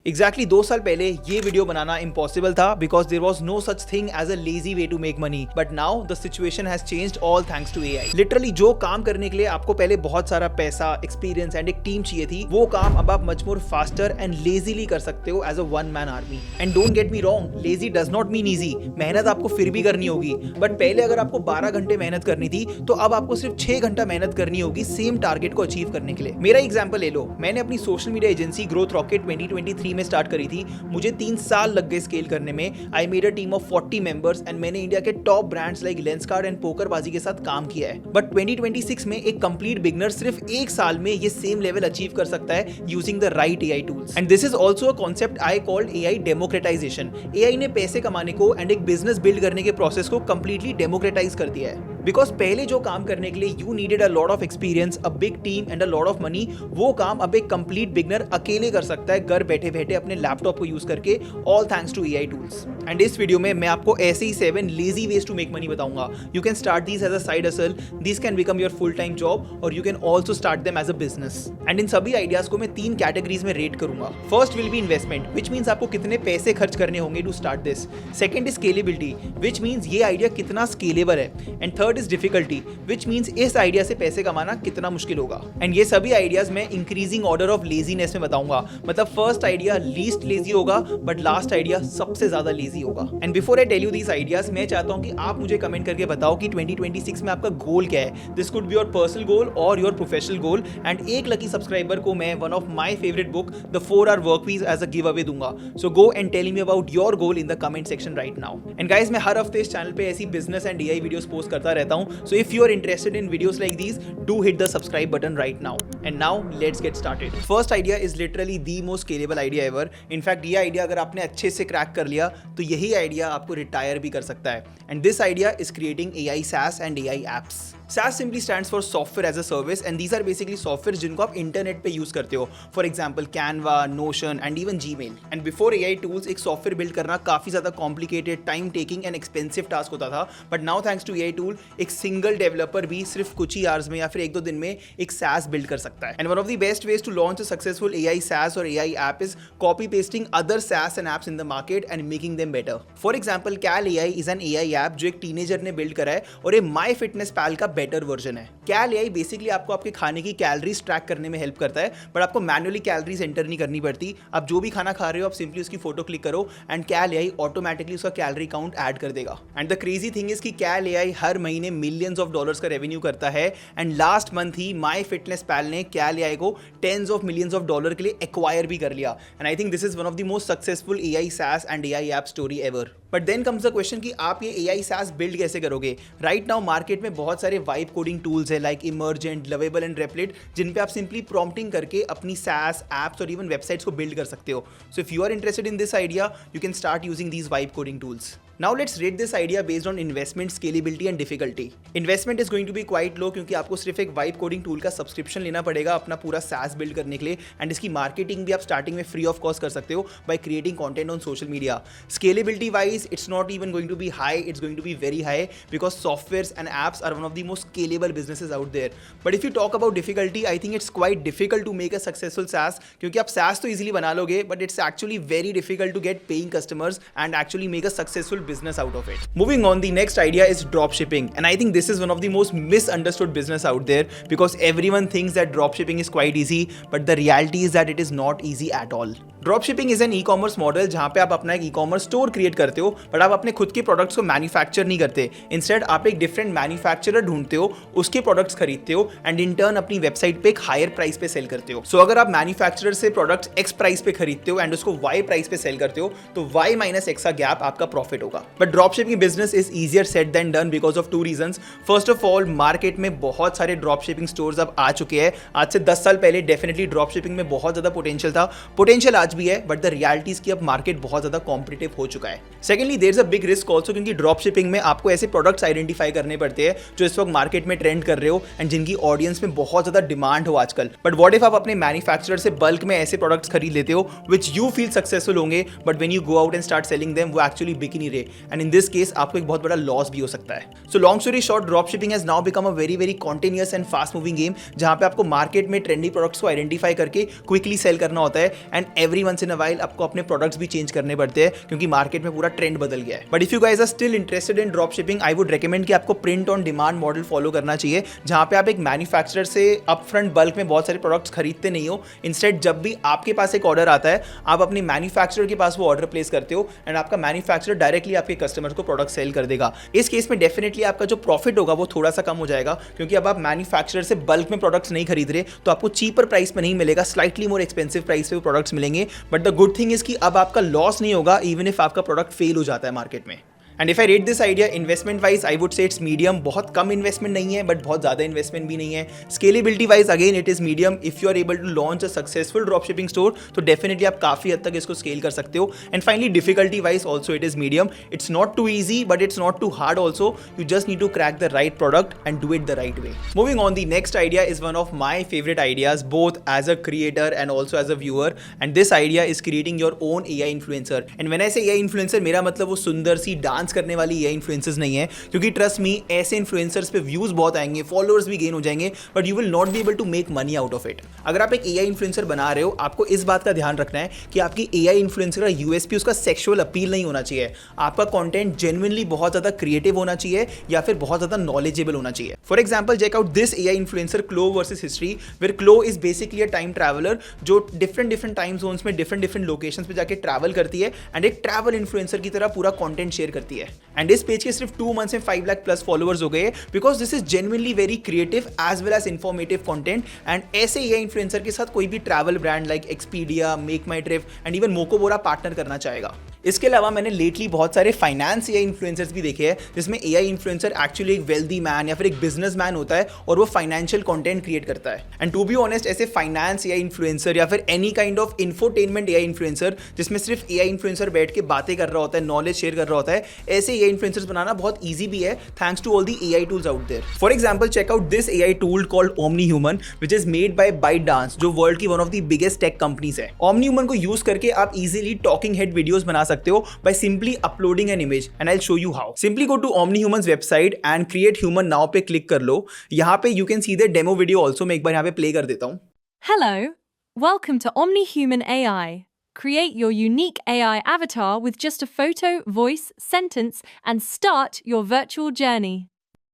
Exactly 2 साल पहले ये वीडियो बनाना इम्पॉसिबल था because there was no such thing as a lazy way to make money, but now the situation has changed all thanks to AI. Literally जो काम करने के लिए आपको पहले बहुत सारा पैसा, एक्सपीरियंस एंड एक टीम चाहिए थी, वो काम अब आप much more faster and lazily कर सकते हो as a one man army. And don't get me wrong, lazy does not mean easy. मेहनत आपको फिर भी करनी होगी, बट पहले अगर आपको 12 घंटे मेहनत करनी थी तो अब आपको सिर्फ 6 घंटा मेहनत करनी होगी सेम टारगेट को अचीव करने के लिए। मेरा एग्जांपल ले लो, मैंने अपनी social media agency growth rocket 2023 में स्टार्ट करी थी। मुझे 3 साल लग गए स्केल करने में। I made a team of 40 members and मैंने इंडिया के top brands like Lenskart and PokerBaazi के साथ काम किया है। बट 2026 में एक कंप्लीट बिगनर सिर्फ 1 साल में ये सेम लेवल अचीव कर सकता है using the right AI tools. And this is also a concept I called AI democratisation. AI ने पैसे कमाने को एंड एक बिजनेस बिल्ड करने के प्रोसेस को कंप्लीटली डेमोक्रेटाइज कर दिया है। बिकॉज पहले जो काम करने के लिए you needed a lot of experience, a big team and a lot of money, वो काम अब एक कंप्लीट बिगनर अकेले कर सकता है घर बैठे बैठे अपने लैपटॉप को यूज करके, all thanks to AI tools. And इस वीडियो में मैं आपको ऐसे ही 7 lazy ways to make money बताऊंगा। You can start these as a side hustle, this can become your full time job और you can also start them as a business. And इन सभी आइडियाज को मैं 3 कैटेगरीज में rate करूंगा। First will be investment, which means आपको कितने पैसे खर्च करने होंगे to start this. Second is scalability, which means ये आइडिया कितना स्केलेबल है। And third is difficulty, which means इस आइडिया से पैसे कमाना कितना मुश्किल होगा। एंड ये सभी आइडियाज मैं इंक्रीजिंग ऑर्डर ऑफ लेजीनेस में बताऊंगा। मतलब फर्स्ट आइडिया लीस्ट लेजी होगा, बट लास्ट आइडिया सबसे ज्यादा लेजी होगा। And before I tell you these ideas, मैं चाहता हूं कि आप मुझे कमेंट करके बताओ कि 2026 में आपका गोल क्या है। This could be your personal goal और योर प्रोफेशनल गोल। एंड एक लकी सब्सक्राइबर को मैं one of my favourite book the 4 Hour Work Week as a giveaway दूंगा। So go and tell me about your goal in the comment section right now. And guys, मैं हर हफ्ते इस channel पे ऐसी business and AI videos post करता रहता हूं। So if you are interested in videos like these, do hit the subscribe button right now. And now let's get started. First idea is literally the most scalable idea ever. In fact, ये idea अगर आपने अच्छे से crack कर लिया तो यही idea आपको रिटायर भी कर सकता है। And this idea is creating AI SaaS and AI apps. SaaS simply stands for software as a service and these are basically software जिनको आप इंटरनेट पे यूज करते हो। For example Canva, Notion and even Gmail. And before AI tools, एक software build करना काफी ज्यादा complicated, time taking and expensive task होता था। But now thanks to AI tool, एक सिंगल डेवलपर भी सिर्फ कुछ ही आवर्स में या फिर 1-2 दिन में एक SaaS बिल्ड कर सकता है। And one of the best ways to launch a successful AI SaaS और AI app is copy pasting other SaaS and apps in the market and making them better. For example, Cal AI is an AI app जो एक teenager ने build करा है और ये MyFitnessPal का better version है। Cal AI बेसिकली आपको आपके खाने की कैलोरीज ट्रैक करने में हेल्प करता है, बट आपको मैन्युअली कैलोरीज एंटर नहीं करनी पड़ती। आप जो भी खाना खा रहे हो, आप सिंपली उसकी फोटो क्लिक करो एंड Cal AI ऑटोमेटिकली उसका कैलोरी काउंट ऐड कर देगा। And the crazy thing is कि Cal AI हर महीने मिलियंस ऑफ डॉलर्स का रेवेन्यू करता है। एंड लास्ट मंथ ही MyFitnessPal ने Cal AI को tens of millions of dollar के लिए एक्वायर भी कर लिया। And I think this is one of the most successful AI SaaS and AI app story ever. But then comes the question कि आप ये AI SaaS बिल्ड कैसे करोगे। राइट नाउ मार्केट में बहुत सारे वाइब कोडिंग टूल्स है like Emergent, Lovable and Replit, जिन पे आप सिंपली प्रॉम्प्टिंग करके अपनी SaaS एप्स और इवन वेबसाइट्स को बिल्ड कर सकते हो। So if you are interested in this idea, you can start using these vibe coding tools. Now let's rate this idea based on investment, scalability and difficulty. Investment is going to be quite low क्योंकि आपको सिर्फ एक vibe coding tool का subscription लेना पड़ेगा अपना पूरा SaaS build करने के लिए। एंड इसकी मार्केटिंग भी आप स्टार्टिंग में फ्री ऑफ कॉस्ट कर सकते हो by creating content on social media. Scalability wise it's not even going to be high, it's going to be very high because softwares and apps are one of the most scalable businesses out there. But if you talk about difficulty, I think it's quite difficult to make a successful SaaS क्योंकि आप SaaS तो easily बना लोगे, but it's actually very difficult to get paying customers and actually make a successful business out of it. Moving on, the next idea is dropshipping, and I think this is one of the most misunderstood business out there because everyone thinks that dropshipping is quite easy, but the reality is that it is not easy at all. Dropshipping is an e commerce model जहां पे आप अपना एक e commerce store create करते हो, but आप अपने खुद के प्रोडक्ट्स को मैन्युफैक्चर नहीं करते। इंस्टेड आप एक डिफरेंट मैन्युफैक्चरर ढूंढते हो, उसके प्रोडक्ट्स खरीदते हो एंड इन टर्न अपनी वेबसाइट पे एक हायर प्राइस पे सेल करते हो। सो अगर आप मैन्युफैक्चरर से प्रोडक्ट्स एक्स प्राइस पे खरीदते हो एंड उसको वाई प्राइस पे सेल करते हो, तो वाई माइनस एक्स का गैप आपका प्रॉफिट होगा। But dropshipping business is easier said than done because of 2 reasons. First of all, market में बहुत सारे ड्रॉपशिपिंग स्टोर्स अब आ चुके हैं। आज से 10 साल पहले डेफिनेटली ड्रॉपशिपिंग में बहुत ज्यादा पोटेंशियल था, पोटेंशियल आज भी है, बट द रियलिटीज की अब मार्केट बहुत ज्यादा कॉम्पिटिटिव हो चुका है. Secondly, there is a big risk also क्योंकि ड्रॉप शिपिंग में आपको ऐसे प्रोडक्ट्स आइडेंटिफाई करने पड़ते हैं जो इस वक्त मार्केट में ट्रेंड कर रहे हो एंड जिनकी ऑडियंस में बहुत ज्यादा डिमांड हो आजकल. बट व्हाट इफ आप अपने मैन्युफैक्चरर से बल्क में ऐसे प्रोडक्ट्स खरीद लेते हो विच यू फील सक्सेसफुल होंगे, but when you go out and start selling them वो एक्चुअली बिक नहीं रहे. एंड इन दिस केस आपको एक बहुत बड़ा लॉस भी हो सकता है. So long story short, dropshipping has now become a very very continuous and fast moving game, जहां पे आपको मार्केट में ट्रेंडी प्रोडक्ट्स को आइडेंटिफाई करके क्विकली सेल करना होता है and every once in a while आपको अपने प्रोडक्ट्स भी चेंज करने पड़ते हैं क्योंकि मार्केट में पूरा ट्रेंड बदल गया है. But if you guys are still interested in dropshipping, I would recommend कि आपको print on demand model follow करना चाहिए, जहां पे आप एक मैन्युफैक्चरर से अपफ्रंट बल्क में बहुत सारे प्रोडक्ट्स खरीदते नहीं हो. इंस्टेड जब भी आपके पास एक ऑर्डर आता है, आप अपने मैन्युफैक्चरर के पास वो ऑर्डर प्लेस करते हो एंड आपका मैन्युफैक्चरर डायरेक्टली आपके कस्टमर्स को प्रोडक्ट सेल कर देगा. इस केस में डेफिनेटली आपका जो प्रॉफिट होगा वो थोड़ा सा कम हो जाएगा, क्योंकि अब आप मैन्युफैक्चरर से बल्क में प्रोडक्ट्स नहीं खरीद रहे, तो आपको चीपर प्राइस में नहीं मिलेगा, स्लाइटली मोर एक्सपेंसिव प्राइस पे वो प्रोडक्ट्स मिलेंगे. But the good thing is कि अब आपका लॉस नहीं होगा इवन इफ आपका प्रोडक्ट फेल हो जाता है मार्केट में. And if I rate this idea investment wise, I would से इट्स मीडियम. बहुत कम इन्वेस्टमेंट नहीं है बट बहुत ज़्यादा इन्वेस्टमेंट भी नहीं है. Scalability wise again it is medium. If you are able to launch a successful dropshipping store तो डेफिनेटली आप काफ़ी हद तक इसको स्केल कर सकते हो. And finally difficulty wise also it is medium. It's not too easy but it's not too hard also. You just need to crack the right product and do it the right way. Moving on, the next idea is one of my favourite ideas both as a creator and also as a viewer, and this idea is creating your own AI influencer. And when I say AI influencer, मेरा मतलब वो सुंदर सी dance करने वाली AI influencers नहीं है, क्योंकि trust me ऐसे इन्फ्लुएंसर्स पे व्यूज बहुत आएंगे, फॉलोअर्स भी गेन हो जाएंगे, but you will not be able to make money out of it. अगर आप एक AI इन्फ्लुएंसर बना रहे हो, आपको इस बात का ध्यान रखना है कि आपकी AI इन्फ्लुएंसर का USP उसका सेक्सुअल अपील नहीं होना चाहिए. आपका कंटेंट जेन्युइनली बहुत ज्यादा क्रिएटिव होना चाहिए या फिर बहुत ज्यादा नॉलेजेबल होना चाहिए. For example, check out this AI influencer Clo versus history, where Clo is basically a time traveller जो डिफरेंट टाइम जोन्स में डिफरेंट लोकेशंस पे जाके ट्रैवल करती है एंड एक ट्रैवल इन्फ्लुएंसर की तरह पूरा कंटेंट शेयर करती है. एंड इस पेज के सिर्फ 2 मंथ्स में 5 लाख प्लस फॉलोअर्स हो गए, because this is genuinely very creative as well as informative content. And ऐसे AI इन्फ्लुएंसर के साथ कोई भी travel brand like Expedia, MakeMyTrip and even Mokobara partner करना चाहेगा. इसके अलावा मैंने लेटली बहुत सारे फाइनेंस AI इन्फ्लुएंसर्स भी देखे हैं, जिसमें AI इन्फ्लुएंसर एक्चुअली एक वेल्दी मैन या फिर एक बिजनेसमैन होता है और वो फाइनेंशियल कंटेंट क्रिएट करता है. एंड टू बी ऑनेस्ट, ऐसे फाइनेंस AI इन्फ्लुएंसर या फिर any kind of infotainment AI influencer जिसमें सिर्फ AI इन्फ्लुएंसर बैठ के बातें कर रहा होता है, नॉलेज शेयर कर रहा होता है, ऐसे AI इन्फ्लुएंसर्स बनाना बहुत ईजी भी है thanks to all the AI tools out there. For example, check out this AI tool called OmniHuman, which is made by ByteDance, जो वर्ल्ड की one of the biggest tech companies है. OmniHuman को use करके आप easily talking head videos बना सकते हो by simply uploading an image, and I'll show you how. Simply go to OmniHuman's website and create human now पे click कर लो. यहाँ पे you can see the demo video also. मैं एक बार यहाँ पे play कर देता हूँ. Hello, welcome to OmniHuman AI. Create your unique AI avatar with just a photo, voice, sentence, and start your virtual journey.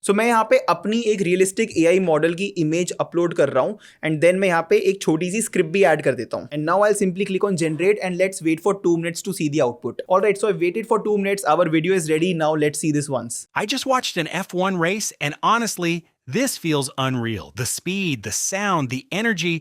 सो मैं यहाँ पे अपनी एक रियलिस्टिक AI मॉडल की इमेज अपलोड कर रहा हूँ एंड देन मैं यहाँ पे एक छोटी सी स्क्रिप्ट भी ऐड कर देता हूँ. And now I simply click on generate and let's wait for 2 minutes to see the output. Alright, so I waited for 2 minutes. Our video is ready. Now let's see this once. I just watched an F1 race, and honestly, this feels unreal. The speed, the sound, the energy.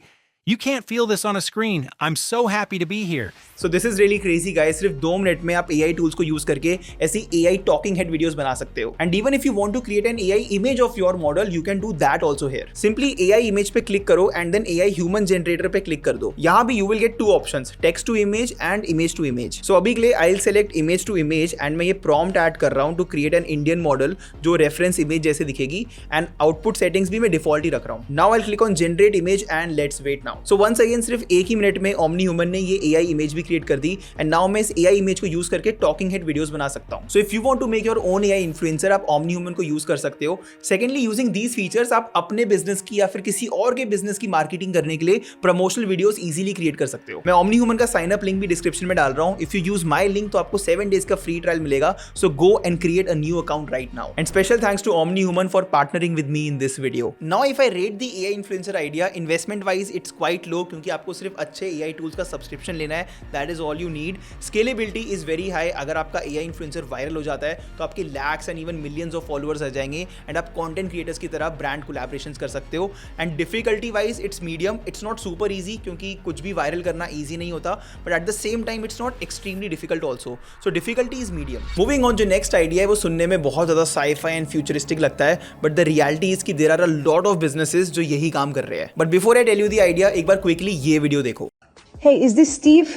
You can't feel this on a screen. I'm so happy to be here. So this is really crazy guys. सिर्फ 2 minute में आप AI tools को use करके ऐसी AI talking head videos बना सकते हो. And even if you want to create an AI image of your model, you can do that also here. Simply AI image पे क्लिक करो and then AI human generator पे click कर दो. यहाँ भी you will get 2 options, text to image and image to image. So अभी के लिए I will select image to image and मैं ये प्रॉम्प्ट ऐड कर रहा हूँ to create an Indian model जो रेफरेंस इमेज जैसे दिखेगी. एंड आउटपुट सेटिंग्स भी मैं डिफॉल्ट ही रख रहा हूँ. Now I click on generate image and let's wait now. So once again सिर्फ 1 ही मिनट में OmniHuman ने ये AI इमेज भी क्रिएट कर दी एंड नाउ मैं इस AI इमेज को यूज करके टॉकिंग हेड वीडियोस बना सकता हूं. So if you want to make your own AI influencer, आप OmniHuman को यूज कर सकते हो. सेकेंडली, यूजिंग दीज फीचर्स आप अपने बिजनेस की या फिर किसी और के बिजनेस की मार्केटिंग करने के लिए प्रमोशनल वीडियोस इजीली क्रिएट कर सकते हो. मैं OmniHuman का साइन अप लिंक भी डिस्क्रिप्शन में डाल रहा हूं. If you use my link तो आपको 7 days का फ्री ट्रायल मिलेगा. So go and create a new account right now. And special thanks to OmniHuman for partnering with me in this video. Now if I rate the AI influencer idea, investment wise it's quite low, क्योंकि आपको सिर्फ अच्छे AI tools का subscription लेना है. That is all you need. Scalability is very high. अगर आपका AI influencer viral हो जाता है तो आपके lakhs and even millions of followers आ जाएंगे एंड आप कंटेंट क्रिएटर्स की तरह ब्रांड कोलैबोरेशंस कर सकते हो. And difficulty wise it's medium. It's not super easy, क्योंकि कुछ भी वायरल करना ईजी नहीं होता, but at the same time it's not extremely difficult also. So difficulty is medium. Moving on, जो नेक्स्ट आइडिया है वो सुनने में बहुत ज़्यादा साई-फाई एंड फ्यूचरिस्टिक लगता है, बट द रियलिटी इज कि there are a lot of businesses जो यही काम कर रहे हैं. But before I tell you the idea, एक बार क्विकली ये वीडियो देखो. Hey, is this Steve?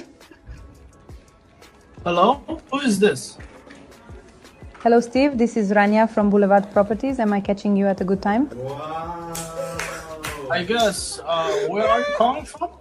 Hello? Who is this? Hello, Steve. This is Rania from Boulevard Properties. Am I catching you at a good time? I guess. Where are you calling from?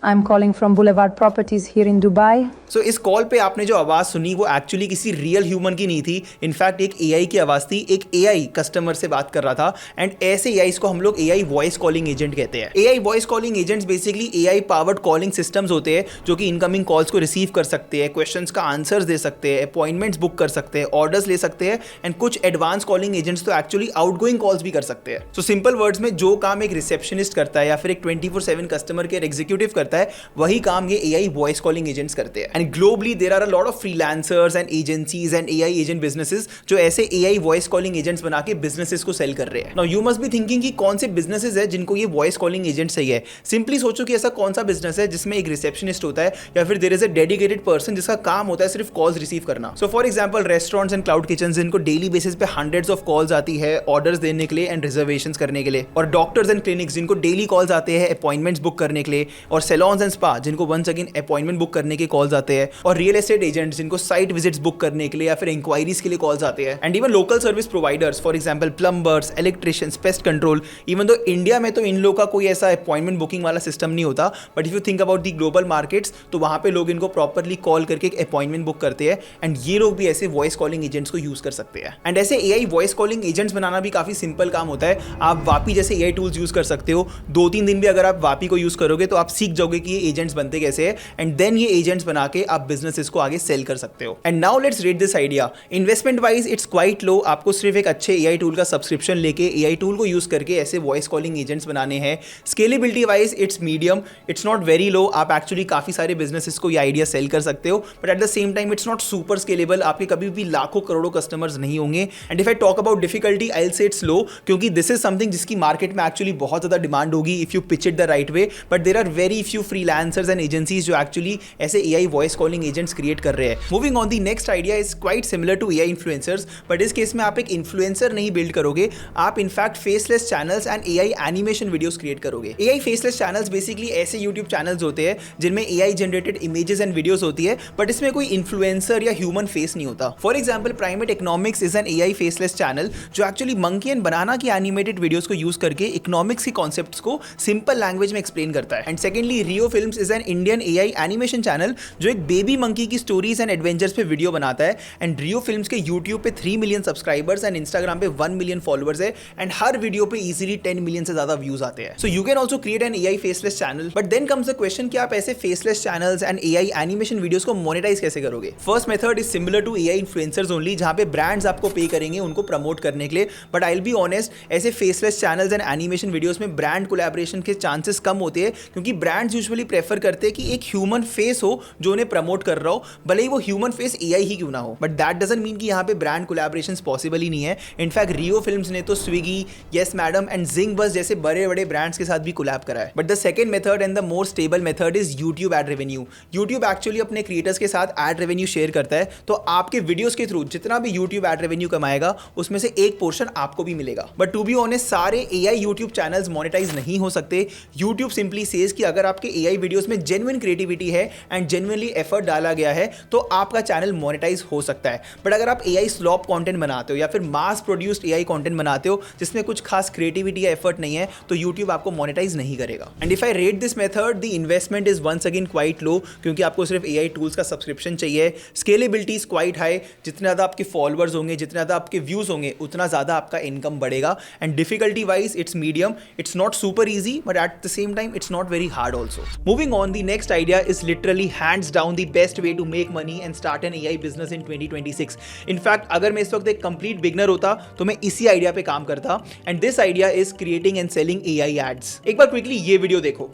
I'm calling from Boulevard Properties here in Dubai. So इस call पे आपने जो आवाज़ सुनी वो actually किसी real human की नहीं थी, इनफैक्ट एक एआई की आवाज़ थी। एक एआई कस्टमर से बात कर रहा था एंड ऐसे एआईस को हम लोग एआई वॉइस कॉलिंग एजेंट कहते हैं। AI voice calling agents basically AI powered calling systems होते हैं जो कि इनकमिंग कॉल्स को रिसीव कर सकते हैं, क्वेश्चंस का आंसर्स दे सकते हैं, अपॉइंटमेंट्स बुक कर सकते हैं, ऑर्डर्स ले सकते हैं एंड कुछ एडवांस कॉलिंग एजेंट्स तो एक्चुअली आउटगोइंग कॉल्स भी कर सकते हैं। सो सिंपल वर्ड्स में जो काम एक रिसेप्शनिस्ट करता है या फिर एक 24/7 कस्टमर केयर एग्जीक्यूटिव करता है, वही काम ये एआई वॉइस कॉलिंग एजेंट्स करते हैं। And globally there are a lot of freelancers and agencies and AI agent businesses जो ऐसे एआई वॉइस कॉलिंग एजेंट्स बना के बिजनेसेस को सेल कर रहे हैं। Now you must be thinking कि कौन से बिजनेसेस है जिनको ये वॉइस कॉलिंग एजेंट चाहिए। सिंपली सोचो कि ऐसा कौन सा बिजनेस है जिसमें एक रिसेप्शनिस्ट होता है या फिर there is a dedicated person जिसका काम होता है सिर्फ कॉल्स रिसीव करना। So for example restaurants and cloud kitchen जिनको डेली बेसिस पे हंड्रेड्स ऑफ कॉल्स आती है ऑर्डर्स देने के लिए एंड रिजर्वेशंस करने के लिए, और डॉक्टर्स एंड क्लिनिक्स जिनको डेली कॉल्स आते हैं अपॉइंटमेंट्स बुक करने के लिए, और सैलून्स एंड स्पा जिनको वंस अगेन अपॉइंटमेंट बुक करने के कॉल्स आते हैं, और रियल एस्टेट एजेंट्स जिनको साइट विजिट्स बुक करने के लिए या फिर इंक्वायरीज के लिए कॉल्स आते हैं, and even local service providers for example plumbers, electricians, pest control. Even though India में तो इन लोगों का कोई ऐसा अपॉइंटमेंट बुकिंग वाला सिस्टम नहीं होता, but if you think about the global markets तो वहां पे लोग इनको प्रॉपरली कॉल करके एक अपॉइंटमेंट बुक करते हैं एंड ये लोग भी ऐसे वॉइस कॉलिंग एजेंट्स को यूज कर सकते हैं। एंड ऐसे एआई वॉइस कॉलिंग एजेंट्स बनाना भी काफी सिंपल काम होता है। आप वापी जैसे एआई टूल्स यूज कर सकते हो। 2-3 दिन भी अगर आप वापी को यूज करोगे तो आप सीख जाओगे कि ये एजेंट्स बनते कैसे हैं एंड देन ये एजेंट्स बना के आप बिजनेसेस को आगे सेल कर सकते हो। And now let's rate this idea. Investment wise it's quite लो। आपको सिर्फ एक अच्छे एआई टूल का सब्सक्रिप्शन लेके एआई टूल को यूज करके ऐसे वॉइस कॉलिंग एजेंट्स बनाने हैं। Scalability wise it's medium, it's not very low. आप एक्चुअली काफी सारे बिजनेसेस को ये आइडिया सेल कर सकते हो, but at the same time it's not super scalable. आपके कभी भी लाखों करोड़ों कस्टमर्स नहीं होंगे। And if I talk about difficulty I will say it's low, क्योंकि दिस इज समथिंग जिसकी मार्केट में एक्चुअली बहुत ज्यादा डिमांड होगी if you pitch it the right way, but there are very few freelancers and agencies जो actually ऐसे AI voice calling agents create कर रहे हैं। Moving on the next idea is quite similar to AI influencers, but इस case में आप एक influencer नहीं बिल्ड करोगे, आप in fact faceless channels and AI animation videos create करोगे। एआई फेसलेस चैनल्स बेसिकली ऐसे यूट्यूब चैनल्स होते हैं जिनमें AI generated images and videos होती है, बट इसमें कोई इन्फ्लुएंसर या ह्यूमन फेस नहीं होता। For example primate economics is an AI faceless channel जो एक्चुअली मंकी एंड बनाना की एनिमेटेड वीडियोस को यूज करके इकोनॉमिक्स के कॉन्सेप्ट्स को सिंपल लैंग्वेज में एक्सप्लेन करता है। And secondly Rio films is an Indian AI animation channel जो एक बेबी मंकी की स्टोरीज एंड एडवेंचर्स पे वीडियो बनाता है। एंड रियो फिल्म्स के यूट्यूब पे 3 मिलियन सब्सक्राइबर्स एंड इंस्टाग्राम पे 1 मिलियन फॉलोअर्स है एंड हर वीडियो पे इजीली 10 मिलियन से ज्यादा व्यूज आते हैं। So you can also create an AI faceless channel, but then comes the question कि आप ऐसे faceless channels and AI animation videos को मोनेटाइज कैसे करोगे। First method is similar to AI influencers only, जहां पे ब्रांड्स आपको पे करेंगे उनको प्रमोट करने के लिए, but I will be honest ऐसे faceless channels and animation videos में ब्रांड कोलैबोरेशन के चांसेस कम होते हैं, क्योंकि ब्रांड्स यूजुअली प्रेफर करते हैं कि एक ह्यूमन फेस हो जो उन्हें प्रमोट कर रहा हो, भले ही वो ह्यूमन फेस एआई ही क्यों ना हो। बट दैट डजंट मीन कि यहाँ पे ब्रांड कोलैबोरेशंस पॉसिबल ही नहीं है। इनफैक्ट रियो फिल्म्स ने तो स्विगी, यस मैडम एंड जिंग बस जैसे बड़े बड़े ब्रांड्स के साथ भी कोलैब करा है। But the second method and the more stable method is YouTube ad revenue. YouTube actually अपने क्रिएटर्स के साथ एड रेवेन्यू शेयर करता है, तो आपके वीडियोस के थ्रू जितना भी यूट्यूब एड रेवेन्यू कमाएगा उसमें से एक पोर्शन आपको भी मिलेगा। बट टू बी ऑनेस्ट सारे एआई यूट्यूब चैनल्स मोनेटाइज नहीं हो सकते। यूट्यूब सिंपली सेज कि अगर आपके एआई वीडियोस में जेन्युइन क्रिएटिविटी है एंड जेन्युइनली एफर्ट डाला गया है तो आपका चैनल मोनेटाइज हो सकता है। बट अगर आप एआई स्लॉप कंटेंट बनाते हो या फिर मास प्रोड्यूस्ड एआई कंटेंट बनाते हो जिसमें कुछ खास क्रिएटिविटी या एफर्ट नहीं है तो यूट्यूब आपको मोनेटाइज नहीं करेगा। And if I rate this method the investment is once again quite low, क्योंकि आपको सिर्फ एआई टूल्स का सब्सक्रिप्शन चाहिए। स्केलेबिलिटी इज क्वाइट हाई, जितने ज़्यादा आपके फॉलोअर्स होंगे, जितने ज़्यादा आपके व्यूज होंगे उतना ज़्यादा आपका इनकम बढ़ेगा। And difficulty wise it's medium, it's not super easy but at the same time it's not very hard also. Moving on the next idea is literally hands down the best way to make money and start an AI business in 2026। In fact अगर मैं इस वक्त एक complete beginner होता तो मैं इसी idea पे काम करता, and this idea is creating and selling AI ads. एक बार क्विकली ये वीडियो देखो।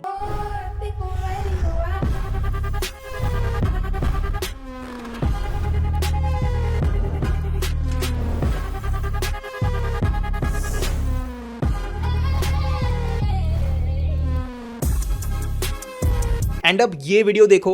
एंड अब ये वीडियो देखो।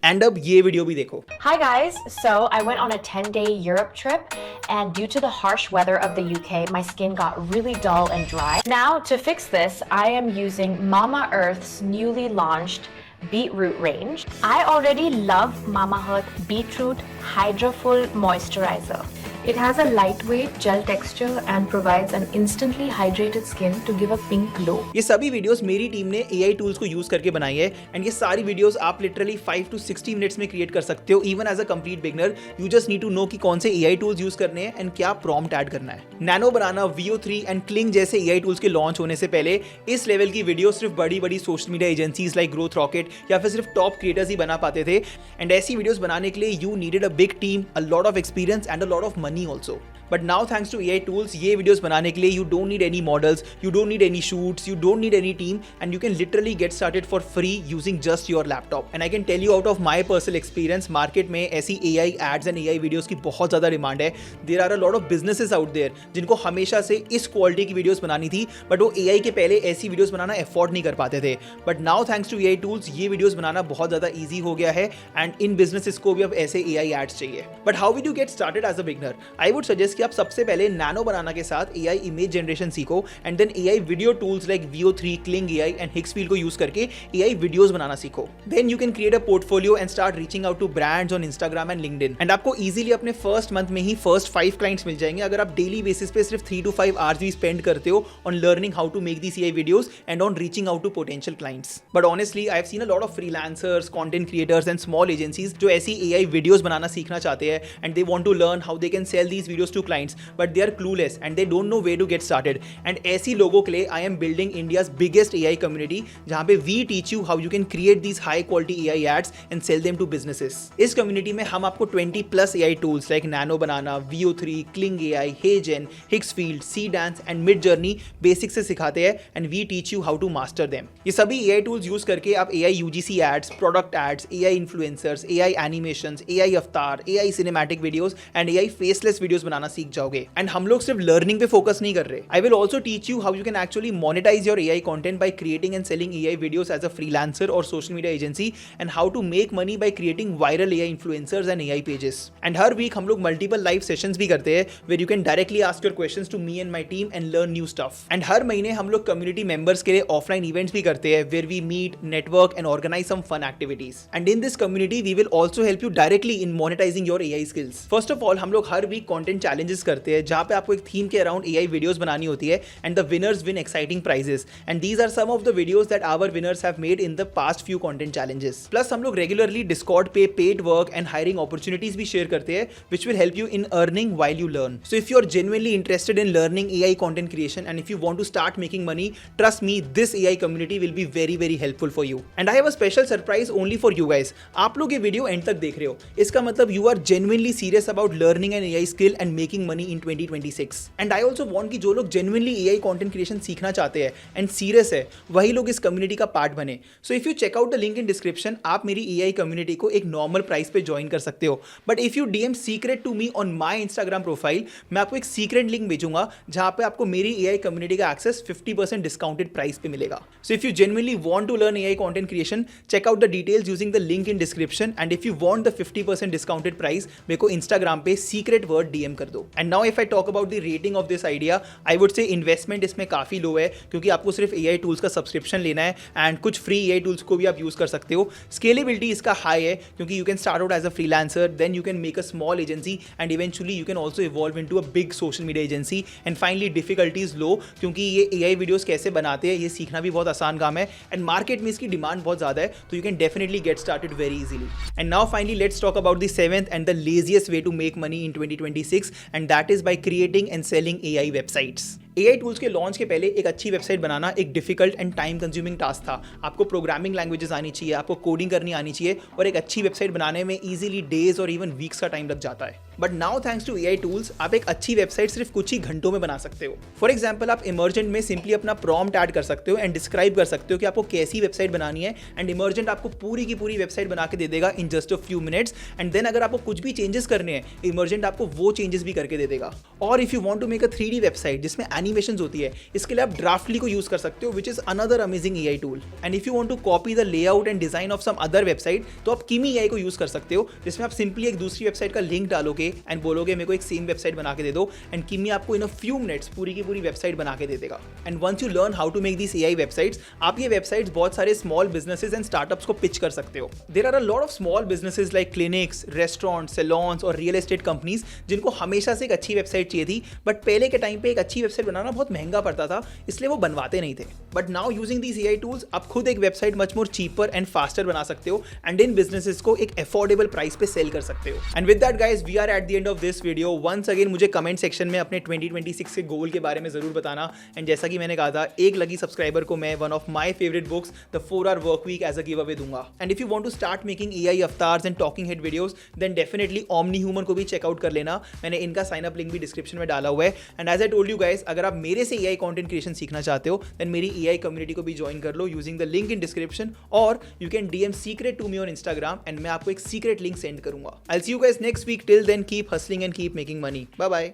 एंड अब ये वीडियो भी देखो। Hi guys, so I went on a 10-day Europe trip and due to the harsh weather of the UK, my skin got really dull and dry. Now to fix this, I am using Mama Earth's newly launched beetroot range. I already love Mamaearth Beetroot Hydra Full Moisturizer. It has a lightweight gel texture and provides an instantly hydrated skin to give a pink glow. ये सभी videos मेरी team ने AI tools को use करके बनाई है and ये सारी वीडियोस आप लिटरली 5 to 60 मिनट्स में क्रिएट कर सकते हो even as a complete beginner. You just need to know कि कौन से AI टूल्स यूज करने हैं एंड क्या प्रॉम्प्ट ऐड करना है. Nano banana, VO3 and cling जैसे AI टूल्स के लॉन्च होने से पहले इस लेवल की वीडियो सिर्फ बड़ी बड़ी social media agencies like growth rocket या फिर सिर्फ टॉप क्रिएटर्स ही बना पाते थे. एंड ऐसी वीडियोस बनाने के लिए you needed a big team, a lot of experience and a lot of money also. But now thanks to AI tools, ये वीडियोस बनाने के लिए you don't need any models, you don't need any shoots, you don't need any team, and you can literally get started for free using just your laptop. And I can tell you out of my personal experience, market में ऐसी AI ads and AI videos की बहुत ज़्यादा demand है. There are a lot of businesses out there जिनको हमेशा से इस क्वालिटी की वीडियोस बनानी थी, बट वो AI के पहले ऐसी वीडियोस बनाना अफोर्ड नहीं कर पाते थे. But now thanks to AI tools ये वीडियोस बनाना बहुत ज़्यादा ईजी हो गया है एंड इन बिजनेसेस को भी अब ऐसे AI ads चाहिए. But how will you get started as a beginner? I would suggest कि आप सबसे पहले नैनो बनाना के साथ AI इमेज जनरेशन सीखो and then AI video tools like VO3, Kling AI and Hixfield को यूज करके AI वीडियोस बनाना सीखो. Then you can create a portfolio and start reaching out to brands on Instagram and LinkedIn. And आपको easily अपने first month में ही first 5 clients मिल जाएंगे अगर आप डेली बेसिस पे सिर्फ 3 to 5 आवर्स भी स्पेंड करते हो on learning how to make these AI videos and on reaching out to potential clients. But honestly I have seen a lot of freelancers, content creators and small agencies जो ऐसी AI videos बनाना सीखना चाहते हैं and they want to learn how they can sell these videos to clients, but they are clueless and they don't know where to get started. And ऐसी लोगों के लिए I am building India's biggest AI community जहाँ पे we teach you how you can create these high quality AI ads and sell them to businesses. इस community में हम आपको 20+ AI tools like Nano Banana, VO3, Kling AI, HeyGen, Hixfield, Seedance and Midjourney basic से सिखाते हैं and we teach you how to master them. ये सभी AI tools use करके आप AI UGC ads, product ads, AI influencers, AI animations, AI avatar, AI cinematic videos and AI faceless videos बनाना सीख जाओगे. And हम लोग सिर्फ लर्निंग पे फोकस नहीं कर रहे. I will also teach you how you can actually monetize your AI content by creating and selling AI videos as a freelancer or social media agency and how to make money by creating viral AI influencers and AI pages. And her week हम लोग multiple live sessions भी करते हैं where you can directly ask your questions to me and my team and learn new stuff. And हर महीने हम लोग community members के लिए offline events भी करते हैं where we meet, network and organize some fun activities. And in this community we will also help you directly in monetizing your AI skills. First of all हम लोग हर week content challenges करते हैं जहाँ पे आपको एक थीम के around AI videos बनानी होती है and the winners win exciting prizes and these are some of the videos that our winners have made in the past few content challenges. Plus हम लोग रेगुलरली डिस्कॉर्ड पे paid work and hiring opportunities भी share करते हैं which will help you in earning while you learn. So if you are genuinely interested in learning AI content creation and if you want to start making money, trust me this AI community will be very very helpful for you. And I have a special surprise only for you guys. आप लोग ये video and तक देख रहे हो, इसका मतलब you are genuinely serious about learning an AI skill and making money in 2026. And I also want कि जो लोग जेन्युइनली AI कंटेंट क्रिएशन सीखना चाहते हैं एंड सीरियस है वही लोग इस कम्युनिटी का पार्ट बने. So if you check out the link in description, आप मेरी AI कम्युनिटी को एक नॉर्मल प्राइस पे ज्वाइन कर सकते हो. But if you DM secret to me on my Instagram profile, मैं आपको एक सीक्रेट लिंक भेजूंगा जहां पे आपको मेरी AI कम्युनिटी का एक्सेस 50% डिस्काउंटेड प्राइस पे मिलेगा. So if you genuinely want to learn AI content creation, check out the details using the link in description and if you want the 50% discounted price, मेरे को Instagram पे secret word DM कर दो. And now if I talk about the rating of this idea, I would say investment इसमें काफ़ी लो है क्योंकि आपको सिर्फ AI टूल्स का सब्सक्रिप्शन लेना है एंड कुछ फ्री AI टूल्स को भी आप यूज़ कर सकते हो. स्केलेबिलिटी इसका हाई है क्योंकि you can start out as a freelancer, then you can make a small agency and eventually you can also evolve into a big social media agency. And finally difficulty is low क्योंकि ये AI videos कैसे बनाते हैं ये सीखना भी बहुत आसान काम है एंड मार्केट में इसकी डिमांड बहुत ज़्यादा है, तो you can definitely get started very easily. And now finally let's talk about the 7th and the laziest way to make money in 2026 and that is by creating and selling AI websites. AI tools के launch के पहले एक अच्छी website बनाना एक difficult and time consuming task था. आपको programming languages आनी चाहिए, आपको कोडिंग करनी आनी चाहिए और एक अच्छी वेबसाइट बनाने में इजीली डेज और इवन वीक्स का टाइम लग जाता है. But now thanks to AI tools आप एक अच्छी वेबसाइट सिर्फ कुछ ही घंटों में बना सकते हो. फॉर एग्जाम्पल आप इमर्जेंट में सिंपली अपना प्रॉम्प्ट ऐड कर सकते हो एंड डिस्क्राइब कर सकते हो कि आपको कैसी वेबसाइट बनानी है एंड इमर्जेंट आपको पूरी की पूरी वेबसाइट बना के दे देगा in just a few minutes. And then अगर आपको कुछ भी चेंजेस करने हैं, इमर्जेंट आपको वो चेंजेस भी करके दे देगा. और if you want to make a 3D website जिसमें एनिमेशंस होती है, इसके लिए आप ड्राफ्टली को यूज कर सकते हो which is another amazing AI tool. And if you want to copy the layout and design of some other website, तो आप Kimi AI को यूज कर सकते हो जिसमें आप सिंपली एक दूसरी वेबसाइट का लिंक डालोगे जाओगे एंड बोलोगे मेरे को एक सेम वेबसाइट बना के दे दो, एंड किमी आपको इन अ फ्यू मिनट्स पूरी की पूरी वेबसाइट बना के दे देगा। And once you learn how to make this AI websites, आप ये वेबसाइट्स बहुत सारे स्मॉल बिजनेसेस एंड स्टार्टअप्स को पिच कर सकते हो। There are a lot of small businesses like clinics, restaurant, salons और रियल एस्टेट कंपनीज जिनको हमेशा से एक अच्छी वेबसाइट चाहिए थी, बट पहले के टाइम पे एक अच्छी वेबसाइट बनाना बहुत महंगा पड़ता था, इसलिए वो बनवाते नहीं थे। But now using these AI tools आप खुद एक website much more cheaper and faster बना सकते हो एंड इन बिजनेसेस को एक अफोर्डेबल प्राइस पे सेल कर सकते हो। And with that guys, we are at the end of this video. Once again मुझे कमेंट सेक्शन में अपने 2026 के गोल के बारे में जरूर बताना। एंड जैसा कि मैंने कहा था, एक लकी सब्सक्राइबर को मैं one of my favourite books the 4-Hour Work Week as a giveaway दूंगा। And if you want to start making AI avatars and talking head videos, then definitely OmniHuman को भी check out कर लेना। मैंने इनका sign up link भी description में डाला हुआ है। And as I told you guys, अगर आप मेरे से AI कंटेंट क्रिएशन सीखना चाहते हो, देन मेरी AI कम्युनिटी को भी ज्वाइन कर लो using the link in description, और you can DM secret to me on Instagram and मैं आपको एक सीक्रेट लिंक सेंड करूंगा। I will see you guys next week. Till then keep hustling and keep making money. Bye bye.